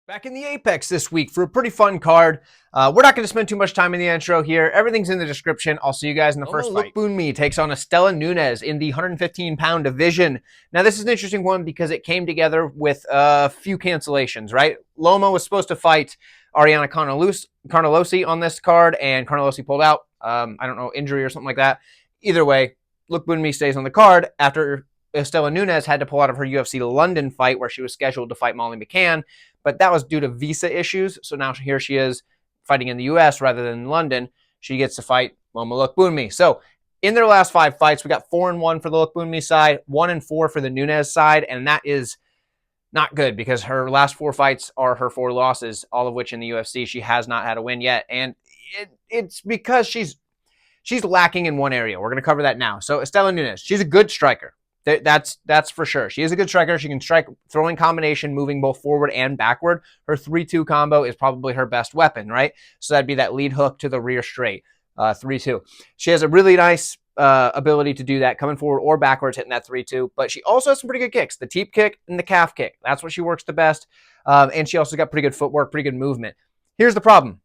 Back in the Apex this week for a pretty fun card. We're not going to spend too much time in the intro here. Everything's in the description. I'll see you guys in the first fight. Lookboonmee takes on Istela Nunes in the 115-pound division. Now, this is an interesting one because it came together with a few cancellations, right? Loma was supposed to fight Ariana Carnelosi on this card, and Carnelosi pulled out. I don't know, injury or something like that. Either way, Lookboonmee stays on the card after Istela Nunes had to pull out of her UFC London fight where she was scheduled to fight Molly McCann, but that was due to visa issues. So now here she is fighting in the US rather than in London. She gets to fight Loma Lookboonmee. So in their last 5 fights, we got 4-1 for the Lookboonmee side, 1-4 for the Nunes side, and that is not good because her last 4 fights are her 4 losses, all of which in the UFC. She has not had a win yet, and it's because she's lacking in one area. We're going to cover that now. So Istela Nunes, she's a good striker. That's for sure. She is a good striker. She can strike throwing combination, moving both forward and backward. Her 3-2 combo is probably her best weapon, right? So that'd be that lead hook to the rear straight, 3-2. She has a really nice ability to do that, coming forward or backwards, hitting that 3-2. But she also has some pretty good kicks, the teep kick and the calf kick. That's what she works the best. And she also got pretty good footwork, pretty good movement. Here's the problem.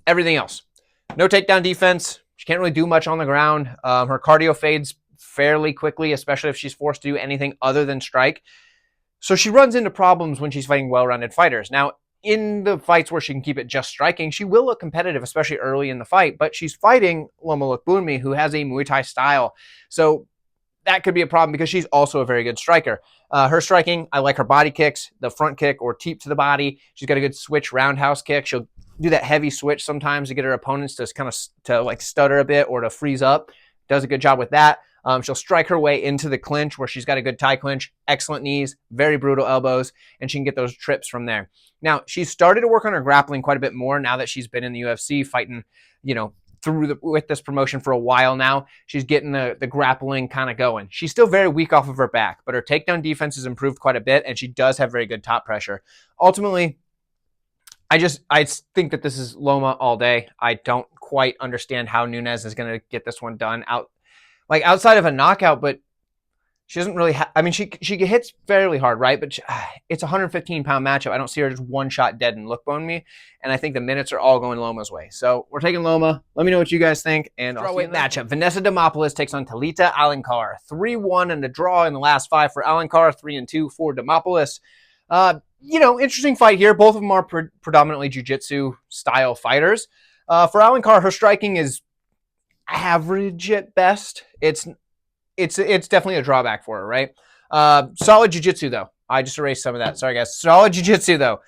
Everything else. No takedown defense. She can't really do much on the ground. Her cardio fades fairly quickly, especially if she's forced to do anything other than strike. So she runs into problems when she's fighting well-rounded fighters. Now, in the fights where she can keep it just striking, she will look competitive, especially early in the fight, but she's fighting Loma Lookboonmee, who has a Muay Thai style. So that could be a problem because she's also a very good striker. Her striking, I like her body kicks, the front kick or teep to the body. She's got a good switch roundhouse kick. She'll do that heavy switch sometimes to get her opponents to kind of like stutter a bit or to freeze up. Does a good job with that. She'll strike her way into the clinch where she's got a good tie clinch, excellent knees, very brutal elbows, and she can get those trips from there. Now, she's started to work on her grappling quite a bit more now that she's been in the UFC fighting, with this promotion for a while now. She's getting the grappling kind of going. She's still very weak off of her back, but her takedown defense has improved quite a bit, and she does have very good top pressure. Ultimately, I think that this is Loma all day. I don't quite understand how Nunes is going to get this one done outside of a knockout, but she doesn't really she hits fairly hard, right? But it's a 115-pound matchup. I don't see her just one shot dead and Lookboonmee, and I think the minutes are all going Loma's way. So we're taking Loma. Let me know what you guys think, and I'll see you in the matchup. Vanessa Demopoulos takes on Talita Alencar. 3-1 and a draw in the last 5 for Alencar, 3-2 for Demopoulos. Interesting fight here. Both of them are predominantly jiu-jitsu style fighters. For Alencar, her striking is average at best. It's definitely a drawback for her, right? Solid jiu-jitsu though. I just erased some of that. Sorry guys. Solid jiu-jitsu though.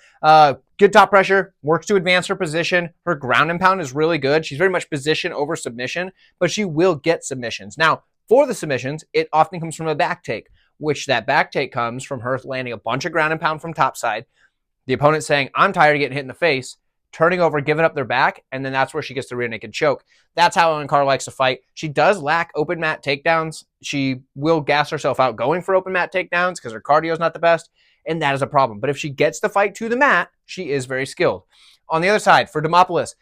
Good top pressure, works to advance her position. Her ground and pound is really good. She's very much position over submission, but she will get submissions. Now, for the submissions, it often comes from a back take, which that back take comes from her landing a bunch of ground and pound from topside. The opponent saying, I'm tired of getting hit in the face, turning over, giving up their back, and then that's where she gets the rear naked choke. That's how Alencar likes to fight. She does lack open mat takedowns. She will gas herself out going for open mat takedowns because her cardio is not the best, and that is a problem. But if she gets the fight to the mat, she is very skilled. On the other side, for Demopoulos,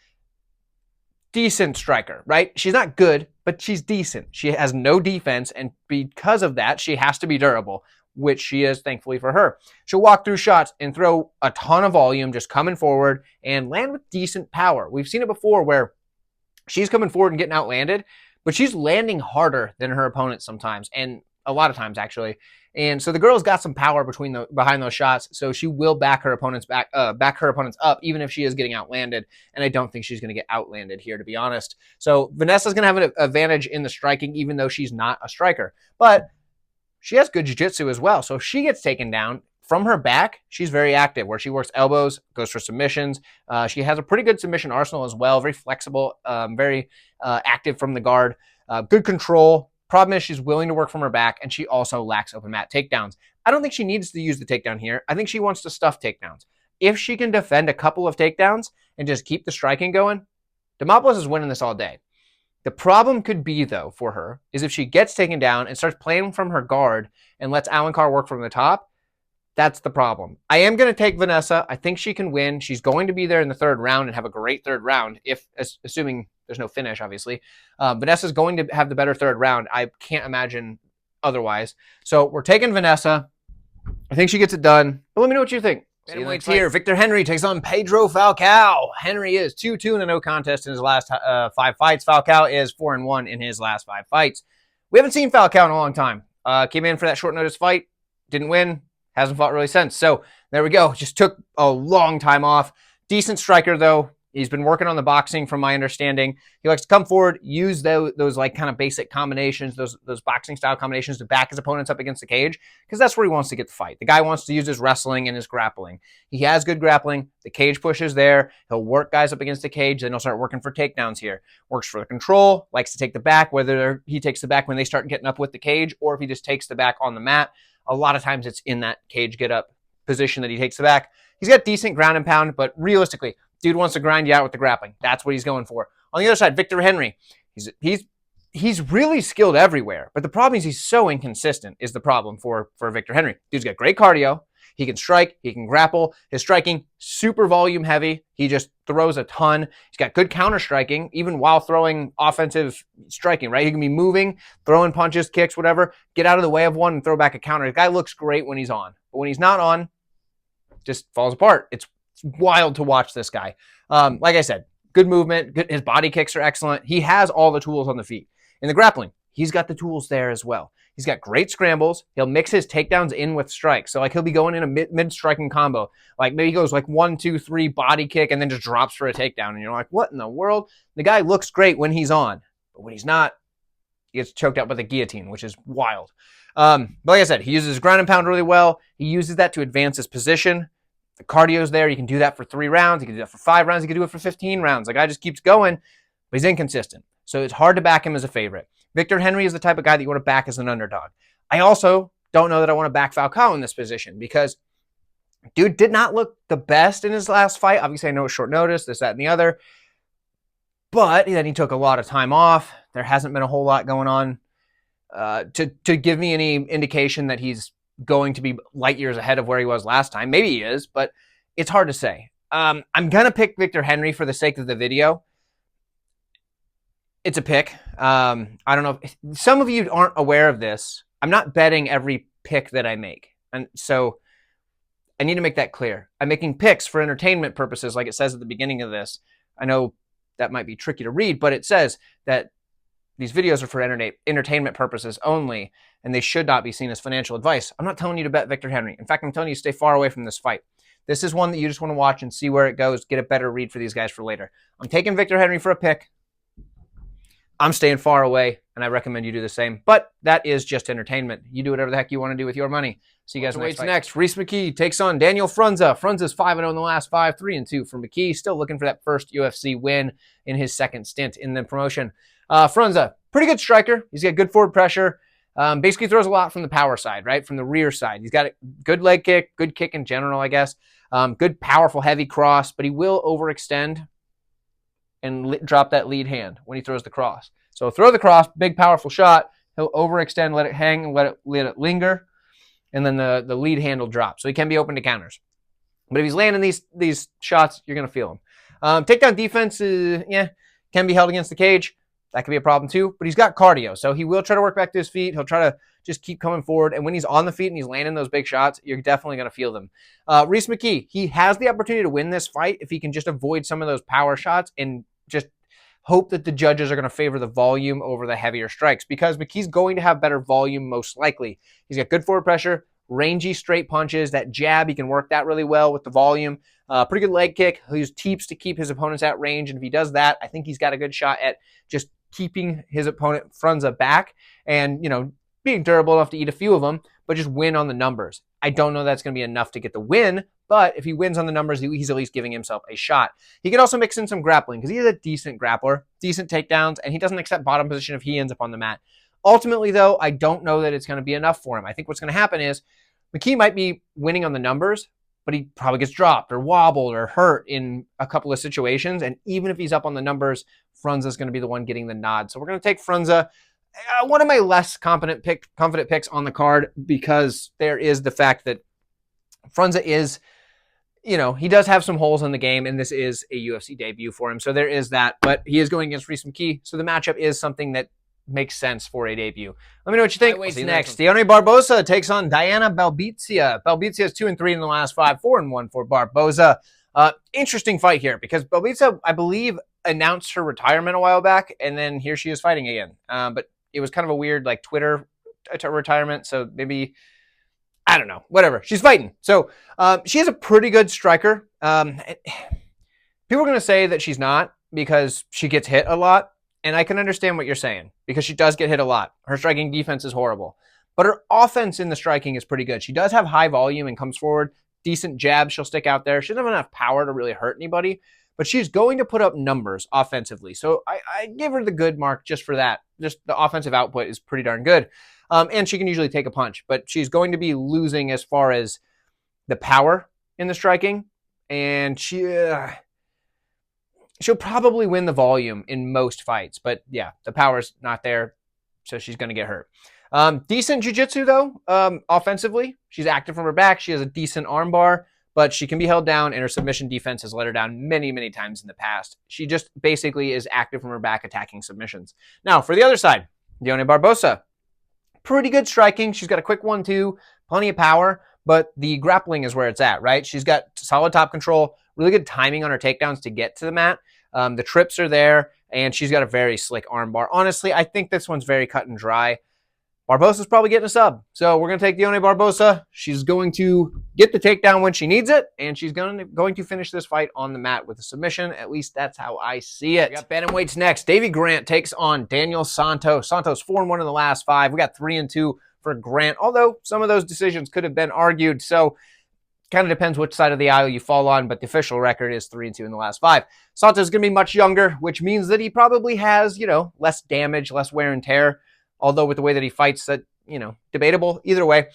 decent striker, right? She's not good, but she's decent. She has no defense, and because of that, she has to be durable, which she is, thankfully for her. She'll walk through shots and throw a ton of volume, just coming forward and land with decent power. We've seen it before where she's coming forward and getting outlanded, but she's landing harder than her opponents sometimes, and a lot of times actually. And so the girl's got some power behind those shots, so she will back her opponents up, even if she is getting outlanded. And I don't think she's going to get outlanded here, to be honest. So Vanessa's going to have an advantage in the striking, even though she's not a striker. But she has good jiu-jitsu as well. So if she gets taken down from her back, she's very active, where she works elbows, goes for submissions. She has a pretty good submission arsenal as well, very flexible, very active from the guard, good control. Problem is she's willing to work from her back, and she also lacks open mat takedowns. I don't think she needs to use the takedown here. I think she wants to stuff takedowns. If she can defend a couple of takedowns and just keep the striking going, Demopoulos is winning this all day. The problem could be, though, for her, is if she gets taken down and starts playing from her guard and lets Alencar work from the top, that's the problem. I am going to take Vanessa. I think she can win. She's going to be there in the 3rd round and have a great 3rd round, assuming there's no finish, obviously. Vanessa's going to have the better 3rd round. I can't imagine otherwise. So we're taking Vanessa. I think she gets it done. But let me know what you think. Bantamweight's here. Victor Henry takes on Pedro Falcao. Henry is 2-2 in a no contest in his last 5 fights. Falcao is 4-1 in his last 5 fights. We haven't seen Falcao in a long time. Came in for that short notice fight. Didn't win. Hasn't fought really since. So there we go. Just took a long time off. Decent striker, though. He's been working on the boxing, from my understanding. He likes to come forward, use those like kind of basic combinations, those boxing style combinations to back his opponents up against the cage, because that's where he wants to get the fight. The guy wants to use his wrestling and his grappling. He has good grappling. The cage push is there. He'll work guys up against the cage. Then he'll start working for takedowns here. Works for the control. Likes to take the back, whether he takes the back when they start getting up with the cage or if he just takes the back on the mat. A lot of times it's in that cage get up position that he takes the back. He's got decent ground and pound, but realistically, dude wants to grind you out with the grappling. That's what he's going for. On the other side, Victor Henry, he's really skilled everywhere, but the problem is he's so inconsistent is the problem for Victor Henry. Dude's got great cardio. He can strike. He can grapple. His striking, super volume heavy. He just throws a ton. He's got good counter striking, even while throwing offensive striking, right? He can be moving, throwing punches, kicks, whatever, get out of the way of one and throw back a counter. The guy looks great when he's on, but when he's not on, just falls apart. It's wild to watch this guy. Like I said, good movement. His body kicks are excellent. He has all the tools on the feet. In the grappling, he's got the tools there as well. He's got great scrambles. He'll mix his takedowns in with strikes. So like he'll be going in a mid-striking combo. Like maybe he goes like 1, 2, 3 body kick and then just drops for a takedown. And you're like, what in the world? The guy looks great when he's on, but when he's not, he gets choked out by the guillotine, which is wild. But like I said, he uses his ground and pound really well. He uses that to advance his position. The cardio's there. You can do that for 3 rounds. You can do that for 5 rounds. You can do it for 15 rounds. The guy just keeps going, but he's inconsistent. So it's hard to back him as a favorite. Victor Henry is the type of guy that you want to back as an underdog. I also don't know that I want to back Falcao in this position because dude did not look the best in his last fight. Obviously, I know it's short notice, this, that, and the other. But then he took a lot of time off. There hasn't been a whole lot going on to give me any indication that he's going to be light years ahead of where he was last time. Maybe he is, but it's hard to say. I'm going to pick Victor Henry for the sake of the video. It's a pick. I don't know if some of you aren't aware of this. I'm not betting every pick that I make. And so I need to make that clear. I'm making picks for entertainment purposes, like it says at the beginning of this. I know that might be tricky to read, but it says that these videos are for entertainment purposes only, and they should not be seen as financial advice. I'm not telling you to bet Victor Henry. In fact, I'm telling you to stay far away from this fight. This is one that you just want to watch and see where it goes, get a better read for these guys for later. I'm taking Victor Henry for a pick. I'm staying far away, and I recommend you do the same. But that is just entertainment. You do whatever the heck you want to do with your money. See you guys next. Rhys Mckee takes on Daniel Frunza. Frunza's 5-0 in the last 5, 3-2 for Mckee. Still looking for that first UFC win in his second stint in the promotion. Frunza, pretty good striker. He's got good forward pressure. Basically throws a lot from the power side, right? From the rear side. He's got a good leg kick, good kick in general, I guess. Good, powerful, heavy cross, but he will overextend and drop that lead hand when he throws the cross. So throw the cross, big, powerful shot. He'll overextend, let it hang, and let it linger, and then the lead hand will drop. So he can be open to counters. But if he's landing these shots, you're going to feel him. Takedown defense, can be held against the cage. That could be a problem too, but he's got cardio, so he will try to work back to his feet. He'll try to just keep coming forward, and when he's on the feet and he's landing those big shots, you're definitely going to feel them. Rhys Mckee, he has the opportunity to win this fight if he can just avoid some of those power shots and just hope that the judges are going to favor the volume over the heavier strikes, because McKee's going to have better volume most likely. He's got good forward pressure, rangy straight punches, that jab, he can work that really well with the volume. Pretty good leg kick. He'll use teeps to keep his opponents at range, and if he does that, I think he's got a good shot at just keeping his opponent Frunza back and, being durable enough to eat a few of them, but just win on the numbers. I don't know that's going to be enough to get the win, but if he wins on the numbers, he's at least giving himself a shot. He can also mix in some grappling because he is a decent grappler, decent takedowns, and he doesn't accept bottom position if he ends up on the mat. Ultimately, though, I don't know that it's going to be enough for him. I think what's going to happen is Mckee might be winning on the numbers, but he probably gets dropped or wobbled or hurt in a couple of situations. And even if he's up on the numbers, Frunza's going to be the one getting the nod. So we're going to take Frunza, one of my less confident picks on the card, because there is the fact that Frunza is, he does have some holes in the game, and this is a UFC debut for him. So there is that, but he is going against Rhys Mckee. So the matchup is something that makes sense for a debut. Let me know what you think. What's next? Dione Barbosa takes on Diana Belbita. Belbita is 2-3 in the last 5, 4-1 for Barbosa. Interesting fight here because Belbita, I believe, announced her retirement a while back, and then here she is fighting again. But it was kind of a weird like Twitter retirement, so maybe, I don't know, whatever. She's fighting. So she is a pretty good striker. People are going to say that she's not because she gets hit a lot, and I can understand what you're saying because she does get hit a lot. Her striking defense is horrible, but her offense in the striking is pretty good. She does have high volume and comes forward. Decent jabs she'll stick out there. She doesn't have enough power to really hurt anybody, but she's going to put up numbers offensively. So I give her the good mark just for that. Just the offensive output is pretty darn good. And she can usually take a punch, but she's going to be losing as far as the power in the striking. And she'll probably win the volume in most fights. But yeah, the power's not there, so she's going to get hurt. Decent jiu-jitsu, though, offensively. She's active from her back. She has a decent armbar, but she can be held down, and her submission defense has let her down many, many times in the past. She just basically is active from her back, attacking submissions. Now, for the other side, Dione Barbosa. Pretty good striking. She's got a quick 1-2, plenty of power, but the grappling is where it's at, right? She's got solid top control, really good timing on her takedowns to get to the mat. The trips are there, and she's got a very slick armbar. Honestly, I think this one's very cut and dry. Barbosa's probably getting a sub. So we're going to take Dione Barbosa. She's going to get the takedown when she needs it, and she's going to finish this fight on the mat with a submission. At least that's how I see it. We got bantamweights next. Davey Grant takes on Daniel Santos. Santos 4-1 in the last 5. We got 3-2 for Grant, although some of those decisions could have been argued. So kind of depends which side of the aisle you fall on, but the official record is 3-2 in the last 5. Santos is going to be much younger, which means that he probably has, less damage, less wear and tear. Although with the way that he fights, that, debatable. Either way,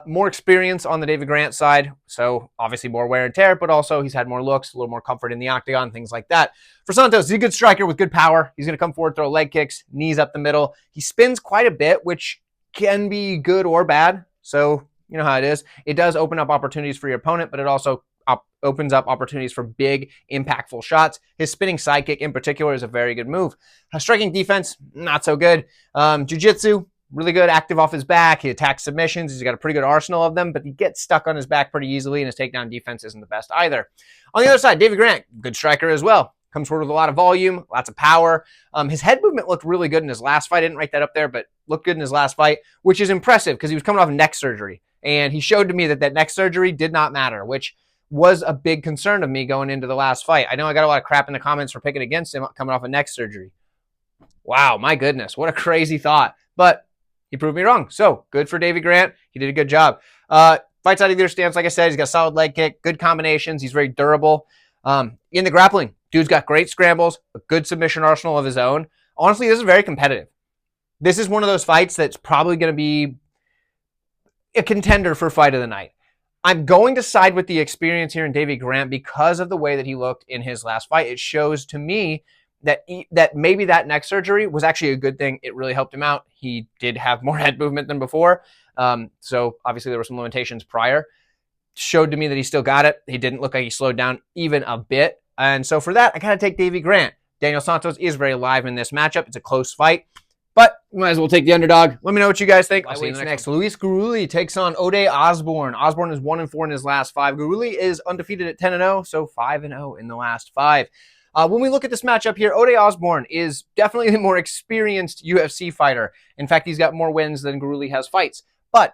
more experience on the Davey Grant side. So obviously more wear and tear, but also he's had more looks, a little more comfort in the octagon, things like that. For Santos, he's a good striker with good power. He's going to come forward, throw leg kicks, knees up the middle. He spins quite a bit, which can be good or bad. So you know how it is. It does open up opportunities for your opponent, but it also opens up opportunities for big, impactful shots. His spinning sidekick in particular is a very good move. Striking defense, not so good. Jiu-jitsu, really good, active off his back. He attacks submissions. He's got a pretty good arsenal of them, but he gets stuck on his back pretty easily, and his takedown defense isn't the best either. On the other side, Davey Grant, good striker as well. Comes forward with a lot of volume, lots of power. His head movement looked really good in his last fight. I didn't write that up there, but looked good in his last fight, which is impressive because he was coming off neck surgery. And he showed to me that neck surgery did not matter, which was a big concern of me going into the last fight. I know I got a lot of crap in the comments for picking against him coming off of neck surgery. Wow, my goodness, what a crazy thought. But he proved me wrong. So good for Davey Grant. He did a good job. Fights out of either stance, like I said. He's got a solid leg kick, good combinations. He's very durable. In the grappling, dude's got great scrambles, a good submission arsenal of his own. Honestly, this is very competitive. This is one of those fights that's probably going to be a contender for fight of the night. I'm going to side with the experience here in Davey Grant because of the way that he looked in his last fight. It shows to me that maybe that neck surgery was actually a good thing. It really helped him out. He did have more head movement than before. So obviously there were some limitations prior. Showed to me that he still got it. He didn't look like he slowed down even a bit. And so for that, I got to take Davey Grant. Daniel Santos is very live in this matchup. It's a close fight. But you might as well take the underdog. Let me know what you guys think. I'll see you next. Luis Gurule takes on Osbourne. Osbourne is 1-4 in his last 5. Gurule is undefeated at 10-0, so 5-0 in the last 5. When we look at this matchup here, Osbourne is definitely the more experienced UFC fighter. In fact, he's got more wins than Gurule has fights. But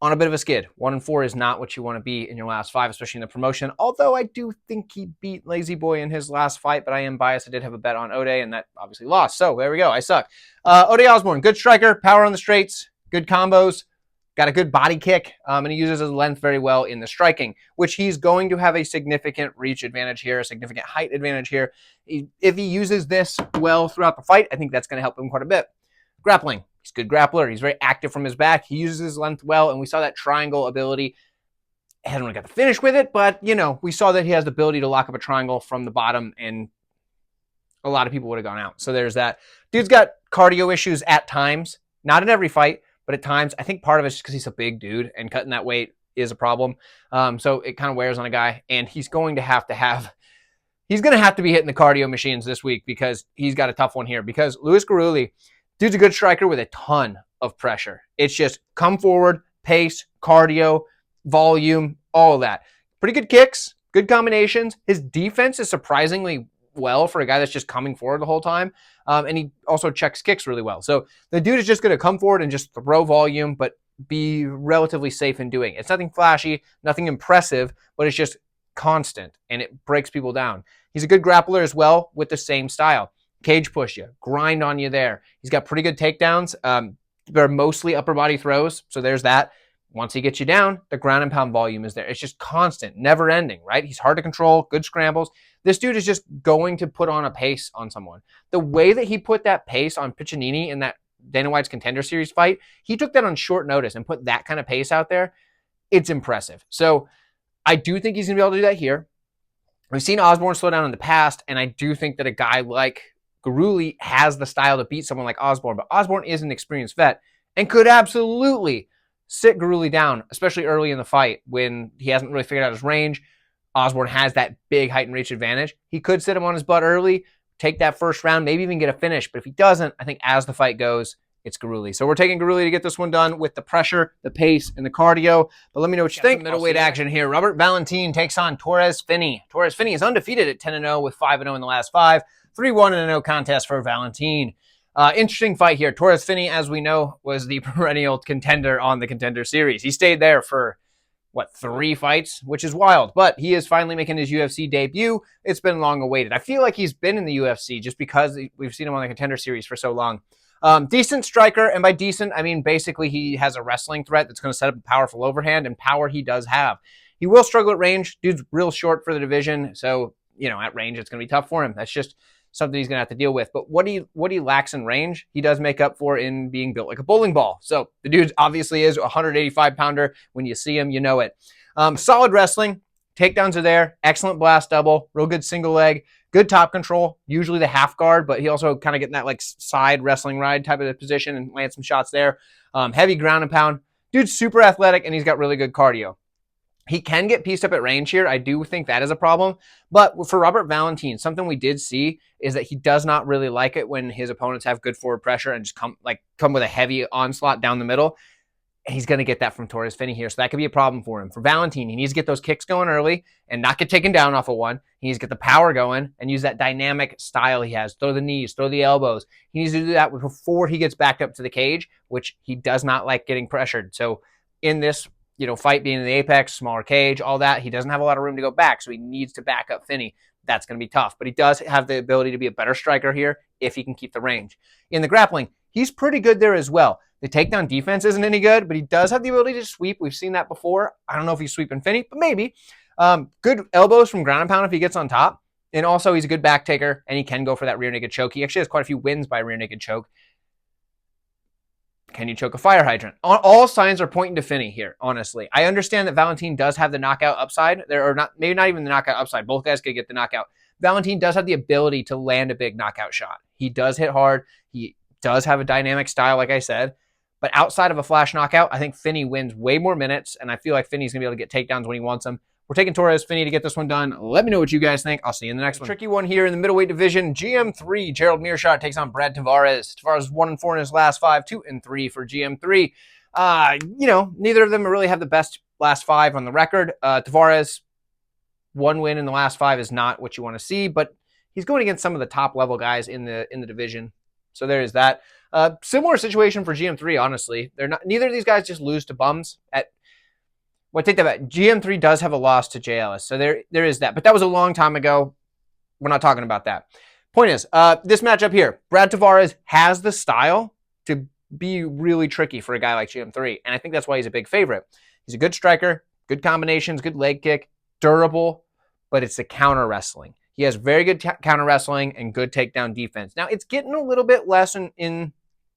on a bit of a skid. 1-4 is not what you want to be in your last 5, especially in the promotion. Although I do think he beat Lazy Boy in his last fight, but I am biased. I did have a bet on Ode, and that obviously lost. So there we go. I suck. Osbourne, good striker, power on the straights, good combos, got a good body kick, and he uses his length very well in the striking, which he's going to have a significant reach advantage here, a significant height advantage here. If he uses this well throughout the fight, I think that's going to help him quite a bit. Grappling. He's a good grappler. He's very active from his back. He uses his length well, and we saw that triangle ability. I hadn't really got the finish with it, but, we saw that he has the ability to lock up a triangle from the bottom, and a lot of people would have gone out. So there's that. Dude's got cardio issues at times. Not in every fight, but at times. I think part of it's just because he's a big dude, and cutting that weight is a problem. So it kind of wears on a guy, and he's going to have to be hitting the cardio machines this week because he's got a tough one here. Because Luis Gurule, Dude's a good striker with a ton of pressure. It's just come forward, pace, cardio, volume, all of that. Pretty good kicks, good combinations. His defense is surprisingly well for a guy that's just coming forward the whole time. And he also checks kicks really well. So the dude is just going to come forward and just throw volume, but be relatively safe in doing it. It's nothing flashy, nothing impressive, but it's just constant, and it breaks people down. He's a good grappler as well with the same style. Cage push you, grind on you there. He's got pretty good takedowns. They're mostly upper body throws, so there's that. Once he gets you down, the ground and pound volume is there. It's just constant, never ending, right? He's hard to control, good scrambles. This dude is just going to put on a pace on someone. The way that he put that pace on Piccinini in that Dana White's Contender Series fight, he took that on short notice and put that kind of pace out there. It's impressive. So I do think he's going to be able to do that here. We've seen Osbourne slow down in the past, and I do think that a guy like Gurule has the style to beat someone like Osbourne, but Osbourne is an experienced vet and could absolutely sit Gurule down, especially early in the fight when he hasn't really figured out his range. Osbourne has that big height and reach advantage. He could sit him on his butt early, take that first round, maybe even get a finish. But if he doesn't, I think as the fight goes, it's Gurule. So we're taking Gurule to get this one done with the pressure, the pace, and the cardio. But let me know what you think. Middleweight action here. Robert Valentin takes on Torrez Finney. Torrez Finney is undefeated at 10-0 with 5-0 in the last 5. 3-1-0 contest for Valentin. Interesting fight here. Torrez Finney, as we know, was the perennial contender on the Contender Series. He stayed there for, 3 fights, which is wild. But he is finally making his UFC debut. It's been long awaited. I feel like he's been in the UFC just because we've seen him on the Contender Series for so long. Decent striker, and by decent, I mean basically he has a wrestling threat that's going to set up a powerful overhand, and power he does have. He will struggle at range. Dude's real short for the division, so, at range it's going to be tough for him. That's just something he's going to have to deal with. But what he lacks in range, he does make up for in being built like a bowling ball. So the dude obviously is a 185-pounder. When you see him, you know it. Solid wrestling. Takedowns are there. Excellent blast double. Real good single leg. Good top control. Usually the half guard, but he also kind of get in that side wrestling ride type of position and land some shots there. Heavy ground and pound. Dude's super athletic, and he's got really good cardio. He can get pieced up at range here. I do think that is a problem. But for Robert Valentin, something we did see is that he does not really like it when his opponents have good forward pressure and just come with a heavy onslaught down the middle. He's going to get that from Torrez Finney here, so that could be a problem for him. For Valentin, he needs to get those kicks going early and not get taken down off of one. He needs to get the power going and use that dynamic style he has. Throw the knees, throw the elbows. He needs to do that before he gets backed up to the cage, which he does not like getting pressured. So in this fight being in the apex, smaller cage, all that, he doesn't have a lot of room to go back, so he needs to back up Finney. That's going to be tough, but he does have the ability to be a better striker here if he can keep the range. In the grappling, he's pretty good there as well. The takedown defense isn't any good, but he does have the ability to sweep. We've seen that before. I don't know if he's sweeping Finney, but maybe. Good elbows from ground and pound if he gets on top, and also he's a good back taker, and he can go for that rear naked choke. He actually has quite a few wins by rear naked choke. Can you choke a fire hydrant? All signs are pointing to Finney here, honestly. I understand that Valentin does have the knockout upside. Maybe not even the knockout upside. Both guys could get the knockout. Valentin does have the ability to land a big knockout shot. He does hit hard. He does have a dynamic style, like I said. But outside of a flash knockout, I think Finney wins way more minutes, and I feel like Finney's going to be able to get takedowns when he wants them. We're taking Torrez Finney to get this one done. Let me know what you guys think. I'll see you in the next one. Tricky one here in the middleweight division. GM3, Gerald Meerschaert takes on Brad Tavares. Tavares is 1-4 in his last 5, 2-3 for GM3. Neither of them really have the best last 5 on the record. Tavares, 1 win in the last 5 is not what you want to see, but he's going against some of the top level guys in the division. So there is that. Similar situation for GM3, honestly. Neither of these guys just lose to bums take that back. GM3 does have a loss to J. Ellis, so there is that. But that was a long time ago. We're not talking about that. Point is, this matchup here, Brad Tavares has the style to be really tricky for a guy like GM3, and I think that's why he's a big favorite. He's a good striker, good combinations, good leg kick, durable, but it's the counter wrestling. He has very good counter wrestling and good takedown defense. Now, it's getting a little bit less in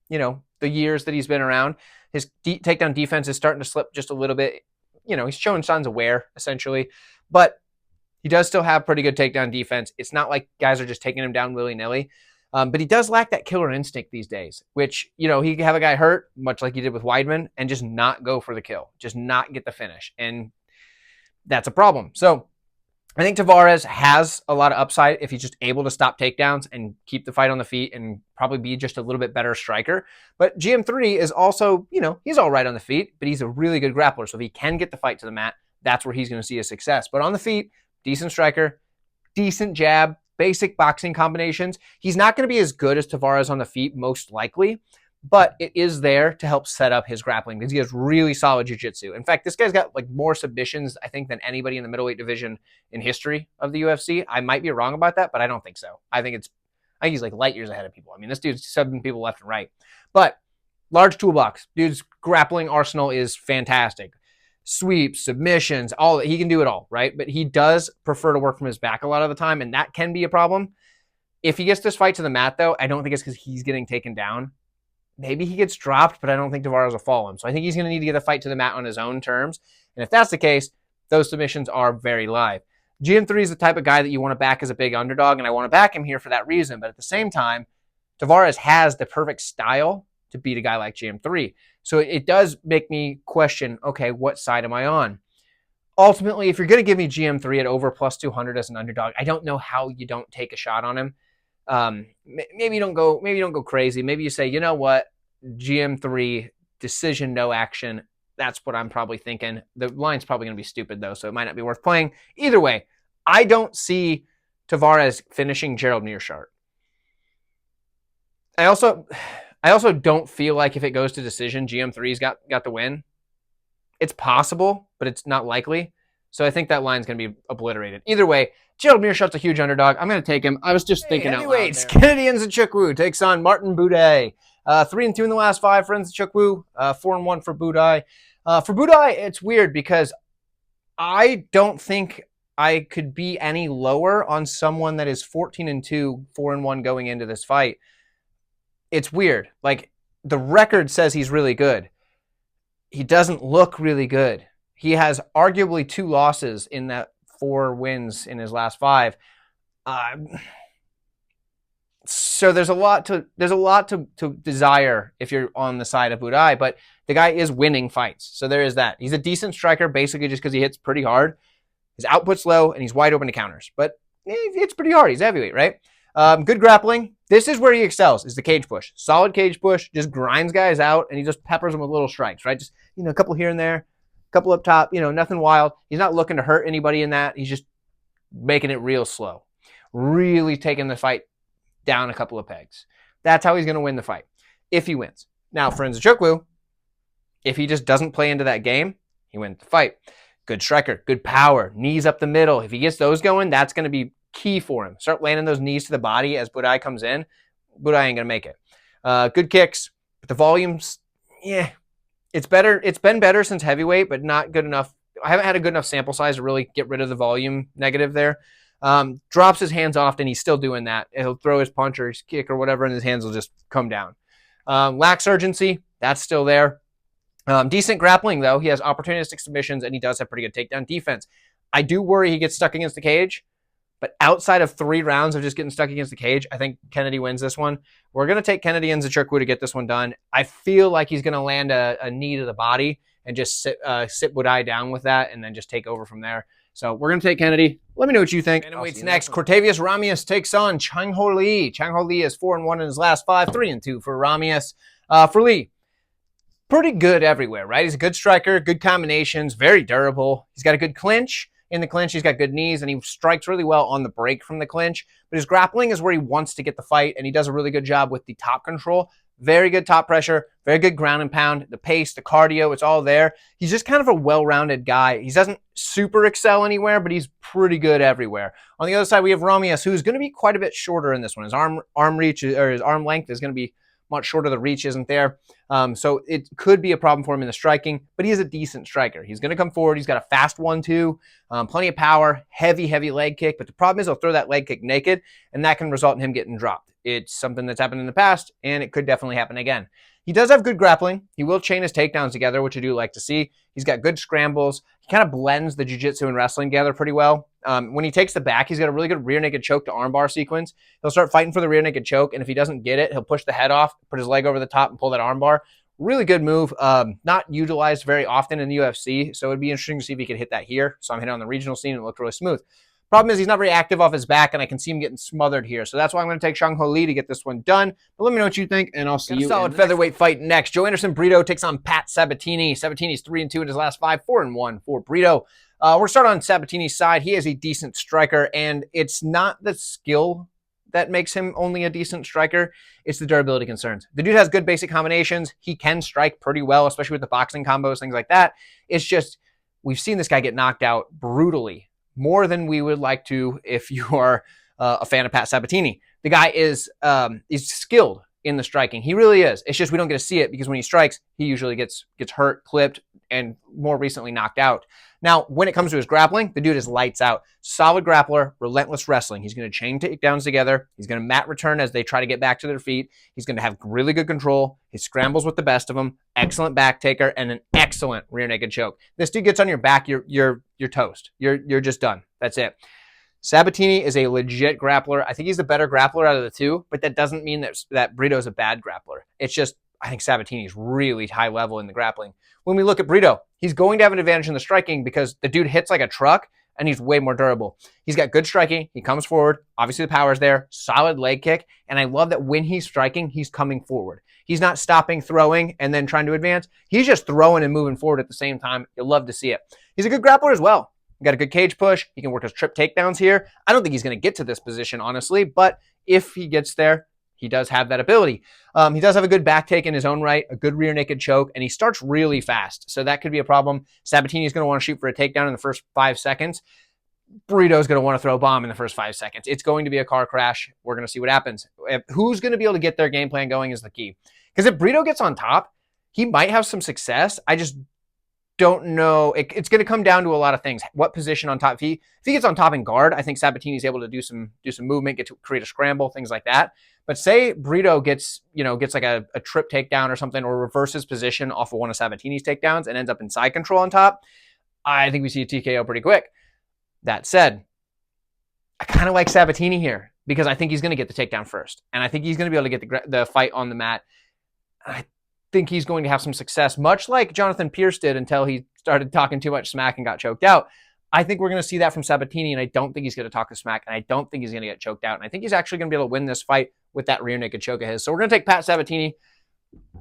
the years that he's been around. His takedown defense is starting to slip just a little bit. He's showing signs of wear, essentially. But he does still have pretty good takedown defense. It's not like guys are just taking him down willy-nilly. But he does lack that killer instinct these days, which, he can have a guy hurt, much like he did with Weidman, and just not go for the kill. Just not get the finish. And that's a problem. So I think Tavares has a lot of upside if he's just able to stop takedowns and keep the fight on the feet and probably be just a little bit better striker. But GM3 is also, he's all right on the feet, but he's a really good grappler. So if he can get the fight to the mat, that's where he's going to see a success. But on the feet, decent striker, decent jab, basic boxing combinations. He's not going to be as good as Tavares on the feet, most likely, but it is there to help set up his grappling because he has really solid jiu-jitsu. In fact, this guy's got like more submissions, I think, than anybody in the middleweight division in history of the UFC. I might be wrong about that, but I don't think so. I think he's like light years ahead of people. I mean, this dude's subbing people left and right. But large toolbox. Dude's grappling arsenal is fantastic. Sweeps, submissions, he can do it all, right? But he does prefer to work from his back a lot of the time, and that can be a problem. If he gets this fight to the mat, though, I don't think it's because he's getting taken down. Maybe he gets dropped, but I don't think Tavares will fall him. So I think he's going to need to get a fight to the mat on his own terms. And if that's the case, those submissions are very live. GM3 is the type of guy that you want to back as a big underdog, and I want to back him here for that reason. But at the same time, Tavares has the perfect style to beat a guy like GM3. So it does make me question, okay, what side am I on? Ultimately, if you're going to give me GM3 at over plus 200 as an underdog, I don't know how you don't take a shot on him. Maybe you don't go crazy. Maybe you say, you know what, GM3 decision, no action. That's what I'm probably thinking. The line's probably going to be stupid though, so it might not be worth playing. Either way, I don't see Tavares finishing Gerald Meerschaert. I also don't feel like if it goes to decision, GM3's got the win. It's possible, but it's not likely. So I think that line's going to be obliterated. Either way, Gerald Meerschaert's a huge underdog. I'm going to take him. I was just thinking out loud there. Kennedy Nzechukwu takes on Martin Buday. 3-2 in the last 5 for Nzechukwu. 4-1 for Buday. For Buday, it's weird because I don't think I could be any lower on someone that is 14-2, 4-1 going into this fight. It's weird. Like, the record says he's really good. He doesn't look really good. He has arguably 2 losses in that 4 wins in his last 5. So there's a lot to desire if you're on the side of Buday, but the guy is winning fights. So there is that. He's a decent striker, basically just because he hits pretty hard. His output's low, and he's wide open to counters. But he hits pretty hard. He's heavyweight, right? Good grappling. This is where he excels, is the cage push. Solid cage push, just grinds guys out, and he just peppers them with little strikes, right? Just, a couple here and there, a couple up top, nothing wild. He's not looking to hurt anybody in that. He's just making it real slow. Really taking the fight down a couple of pegs. That's how he's going to win the fight, if he wins. Now, for Nzechukwu, if he just doesn't play into that game, he wins the fight. Good striker, good power, knees up the middle. If he gets those going, that's going to be key for him. Start landing those knees to the body as Buday comes in. Buday ain't going to make it. Good kicks, but the volumes, it's better. It's been better since heavyweight, but not good enough. I haven't had a good enough sample size to really get rid of the volume negative there. Drops his hands often. He's still doing that. He'll throw his punch or his kick or whatever, and his hands will just come down. Lacks urgency. That's still there. Decent grappling, though. He has opportunistic submissions, and he does have pretty good takedown defense. I do worry he gets stuck against the cage, but outside of 3 rounds of just getting stuck against the cage, I think Kennedy wins this one. We're going to take Kennedy and Nzechukwu to get this one done. I feel like he's going to land a knee to the body and just sit Buday down with that and then just take over from there. So we're going to take Kennedy. Let me know what you think. And waits next. Cortavious Romious takes on Chang Ho Lee. Chang Ho Lee is 4-1 in his last 5, 3-2 for Romious. For Lee, pretty good everywhere, right? He's a good striker, good combinations, very durable. He's got a good clinch. In the clinch, he's got good knees, and he strikes really well on the break from the clinch. But his grappling is where he wants to get the fight, and he does a really good job with the top control. Very good top pressure, very good ground and pound, the pace, the cardio, it's all there. He's just kind of a well-rounded guy. He doesn't super excel anywhere, but he's pretty good everywhere. On the other side, we have Romious, who's going to be quite a bit shorter in this one. His arm reach, or his arm length is going to be much shorter. The reach isn't there. So it could be a problem for him in the striking, but he is a decent striker. He's going to come forward. He's got a fast 1-2, plenty of power, heavy leg kick. But the problem is he'll throw that leg kick naked, and that can result in him getting dropped. It's something that's happened in the past, and it could definitely happen again. He does have good grappling. He will chain his takedowns together, which I do like to see. He's got good scrambles. He kind of blends the jiu-jitsu and wrestling together pretty well. When he takes the back, he's got a really good rear naked choke to armbar sequence. He'll start fighting for the rear naked choke, and if he doesn't get it, he'll push the head off, put his leg over the top, and pull that armbar. Really good move. Not utilized very often in the UFC, so it'd be interesting to see if he could hit that here. So I'm hitting on the regional scene, and it looked really smooth. Problem is he's not very active off his back, and I can see him getting smothered here. So that's why I'm going to take Shang Ho Lee to get this one done. But let me know what you think, and I'll see you. Solid featherweight fight next. Joe Anderson Brito takes on Pat Sabatini. Sabatini's 3-2 in his last 5, 4-1 for Brito. We're starting on Sabatini's side. He is a decent striker, and it's not the skill that makes him only a decent striker. It's the durability concerns. The dude has good basic combinations. He can strike pretty well, especially with the boxing combos, things like that. It's just, we've seen this guy get knocked out brutally, more than we would like to if you are a fan of Pat Sabatini. The guy is skilled in the striking. He really is. It's just we don't get to see it because when he strikes, he usually gets hurt, clipped, and more recently knocked out. Now, when it comes to his grappling, the dude is lights out. Solid grappler, relentless wrestling. He's going to chain takedowns together. He's going to mat return as they try to get back to their feet. He's going to have really good control. He scrambles with the best of them. Excellent back taker and an excellent rear naked choke. This dude gets on your back, you're toast. You're just done. That's it. Sabatini is a legit grappler. I think he's the better grappler out of the two, but that doesn't mean that Brito's a bad grappler. It's just, I think Sabatini is really high level in the grappling. When we look at Brito, he's going to have an advantage in the striking because the dude hits like a truck and he's way more durable. He's got good striking. He comes forward. Obviously the power's there. Solid leg kick. And I love that when he's striking, he's coming forward. He's not stopping, throwing, and then trying to advance. He's just throwing and moving forward at the same time. You'll love to see it. He's a good grappler as well. He got a good cage push. He can work his trip takedowns here. I don't think he's going to get to this position, honestly, but if he gets there, he does have that ability. He does have a good back take in his own right, a good rear naked choke, and he starts really fast. So that could be a problem. Sabatini is going to want to shoot for a takedown in the first 5 seconds. Burrito's going to want to throw a bomb in the first 5 seconds. It's going to be a car crash. We're going to see what happens. Who's going to be able to get their game plan going is the key. Because if Brito gets on top, he might have some success. I just don't know. It's going to come down to a lot of things. What position on top? If he gets on top and guard, I think Sabatini's able to do some movement, get to create a scramble, things like that. But say Brito gets like a trip takedown or something, or reverses position off of one of Sabatini's takedowns and ends up in side control on top, I think we see a TKO pretty quick. That said, I kind of like Sabatini here because I think he's going to get the takedown first. And I think he's going to be able to get the fight on the mat. I think he's going to have some success, much like Jonathan Pierce did until he started talking too much smack and got choked out. I think we're going to see that from Sabatini, and I don't think he's going to talk the smack, and I don't think he's going to get choked out. And I think he's actually going to be able to win this fight with that rear naked choke of his. So we're going to take Pat Sabatini.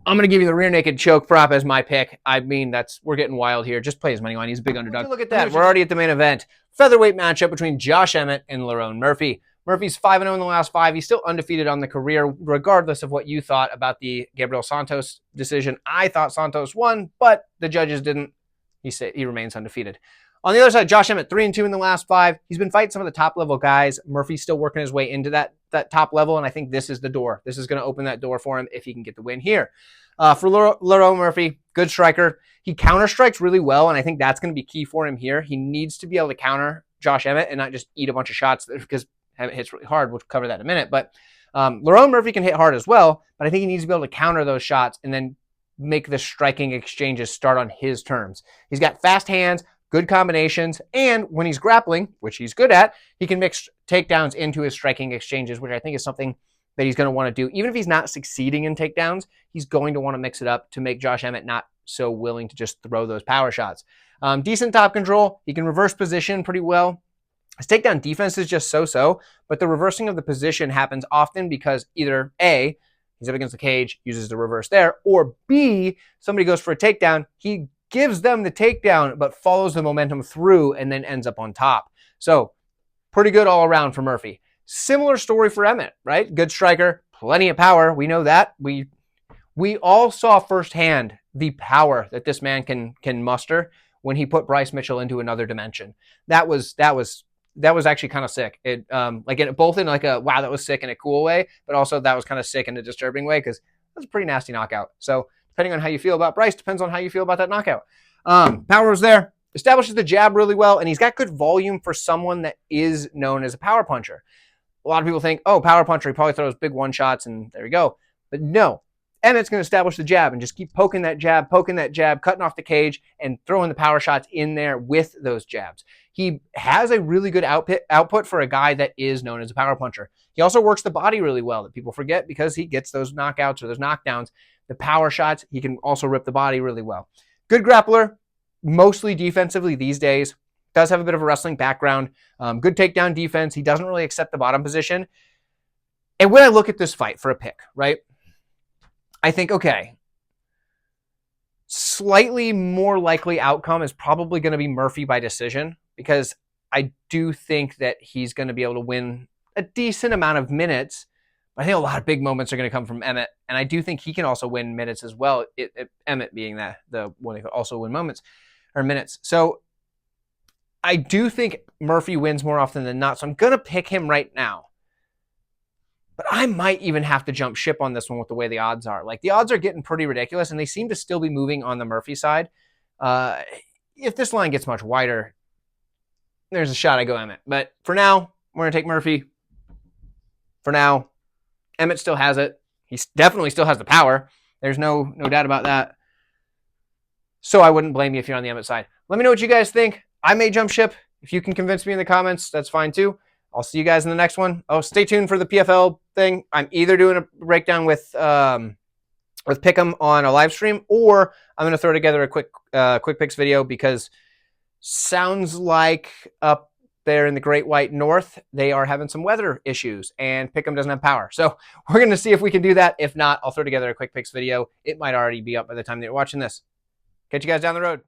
I'm going to give you the rear naked choke prop as my pick. I mean, we're getting wild here. Just play his money line. He's a big underdog. Look at that. We're already at the main event. Featherweight matchup between Josh Emmett and Lerone Murphy. Murphy's 5-0 in the last 5. He's still undefeated on the career, regardless of what you thought about the Gabriel Santos decision. I thought Santos won, but the judges didn't. He remains undefeated. On the other side, Josh Emmett, 3-2 in the last 5. He's been fighting some of the top-level guys. Murphy's still working his way into that top level, and I think this is the door. This is going to open that door for him if he can get the win here. For Lerone Murphy, good striker. He counter-strikes really well, and I think that's going to be key for him here. He needs to be able to counter Josh Emmett and not just eat a bunch of shots because Emmett hits really hard. We'll cover that in a minute. But Lerone Murphy can hit hard as well, but I think he needs to be able to counter those shots and then make the striking exchanges start on his terms. He's got fast hands, good combinations, and when he's grappling, which he's good at, he can mix takedowns into his striking exchanges, which I think is something that he's going to want to do. Even if he's not succeeding in takedowns, he's going to want to mix it up to make Josh Emmett not so willing to just throw those power shots. Decent top control. He can reverse position pretty well. His takedown defense is just so-so, but the reversing of the position happens often because either A, he's up against the cage, uses the reverse there, or B, somebody goes for a takedown, he gives them the takedown, but follows the momentum through and then ends up on top. So pretty good all around for Murphy. Similar story for Emmett, right? Good striker, plenty of power. We know that. We all saw firsthand the power that this man can muster when he put Bryce Mitchell into another dimension. That was actually kind of sick. It both in like a wow, that was sick in a cool way, but also that was kind of sick in a disturbing way because that was a pretty nasty knockout. So depending on how you feel about Bryce, depends on how you feel about that knockout. Power was there. Establishes the jab really well, and he's got good volume for someone that is known as a power puncher. A lot of people think, oh, power puncher, he probably throws big one-shots, and there you go. But no, Emmett's going to establish the jab and just keep poking that jab, cutting off the cage, and throwing the power shots in there with those jabs. He has a really good output for a guy that is known as a power puncher. He also works the body really well that people forget because he gets those knockouts or those knockdowns. The power shots, he can also rip the body really well. Good grappler, mostly defensively these days. Does have a bit of a wrestling background. Good takedown defense. He doesn't really accept the bottom position. And when I look at this fight for a pick, right, I think, okay, slightly more likely outcome is probably going to be Murphy by decision, because I do think that he's going to be able to win a decent amount of minutes. But I think a lot of big moments are going to come from Emmett, and I do think he can also win minutes as well, Emmett being the one who can also win moments or minutes. So I do think Murphy wins more often than not, so I'm going to pick him right now. But I might even have to jump ship on this one with the way the odds are. Like, the odds are getting pretty ridiculous, and they seem to still be moving on the Murphy side. If this line gets much wider, there's a shot I go Emmett. But for now, we're going to take Murphy. For now, Emmett still has it. He definitely still has the power. There's no doubt about that. So I wouldn't blame you if you're on the Emmett side. Let me know what you guys think. I may jump ship. If you can convince me in the comments, that's fine too. I'll see you guys in the next one. Oh, stay tuned for the PFL thing. I'm either doing a breakdown with Pick'em on a live stream, or I'm going to throw together a quick picks video, because sounds like up there in the Great White North, they are having some weather issues, and Pick'em doesn't have power. So we're going to see if we can do that. If not, I'll throw together a quick picks video. It might already be up by the time that you're watching this. Catch you guys down the road.